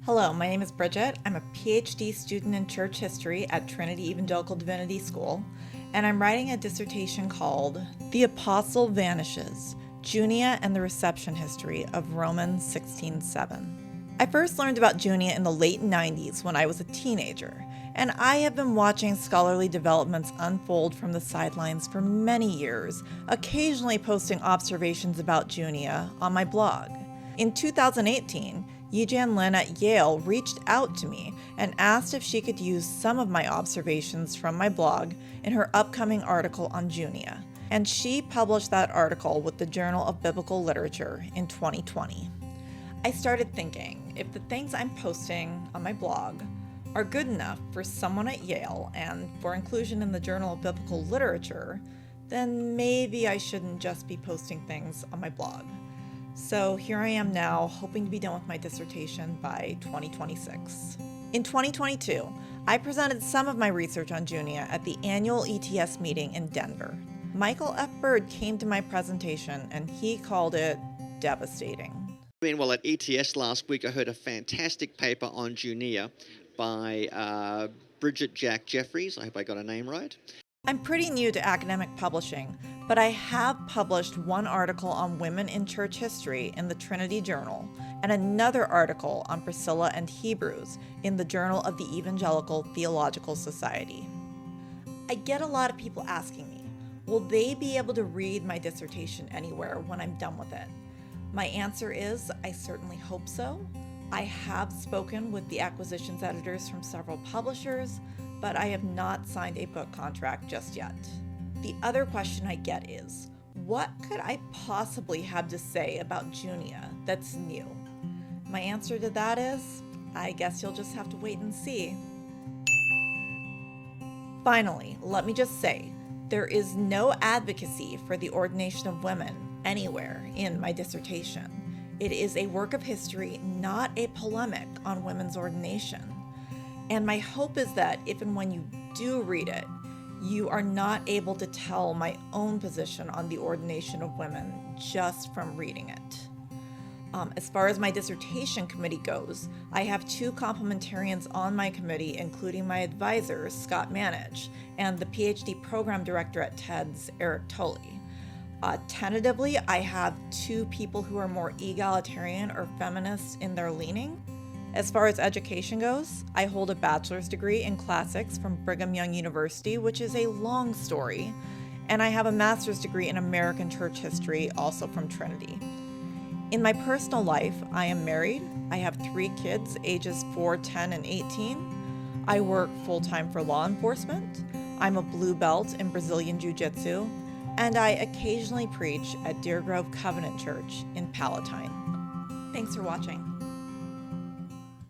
Hello, my name is Bridget. I'm a PhD student in church history at Trinity Evangelical Divinity School, and I'm writing a dissertation called The Apostle Vanishes, Junia and the Reception History of Romans 16:7. I first learned about Junia in the late 90s when I was a teenager, and I have been watching scholarly developments unfold from the sidelines for many years, occasionally posting observations about Junia on my blog. In 2018, Yii-Jan at Yale reached out to me and asked if she could use some of my observations from my blog in her upcoming article on Junia, and she published that article with the Journal of Biblical Literature in 2020. I started thinking, if the things I'm posting on my blog are good enough for someone at Yale and for inclusion in the Journal of Biblical Literature, then maybe I shouldn't just be posting things on my blog. So here I am now, hoping to be done with my dissertation by 2026. In 2022, I presented some of my research on Junia at the annual ETS meeting in Denver. Michael F. Bird came to my presentation and he called it devastating. Meanwhile, at ETS last week, I heard a fantastic paper on Junia by Bridget Jeffries. I hope I got her name right. I'm pretty new to academic publishing, but I have published one article on women in church history in the Trinity Journal and another article on Priscilla and Hebrews in the Journal of the Evangelical Theological Society. I get a lot of people asking me, will they be able to read my dissertation anywhere when I'm done with it? My answer is, I certainly hope so. I have spoken with the acquisitions editors from several publishers, but I have not signed a book contract just yet. The other question I get is, what could I possibly have to say about Junia that's new? My answer to that is, I guess you'll just have to wait and see. Finally, let me just say, there is no advocacy for the ordination of women anywhere in my dissertation. It is a work of history, not a polemic on women's ordination. And my hope is that if and when you do read it, you are not able to tell my own position on the ordination of women just from reading it. As far as my dissertation committee goes, I have two complementarians on my committee, including my advisor, Scott Manage, and the PhD program director at TED's, Eric Tully. Tentatively, I have two people who are more egalitarian or feminist in their leaning. As far as education goes, I hold a bachelor's degree in classics from Brigham Young University, which is a long story, and I have a master's degree in American church history, also from Trinity. In my personal life, I am married. I have 3 kids, ages 4, 10, and 18. I work full-time for law enforcement. I'm a blue belt in Brazilian Jiu-Jitsu, and I occasionally preach at Deer Grove Covenant Church in Palatine. Thanks for watching.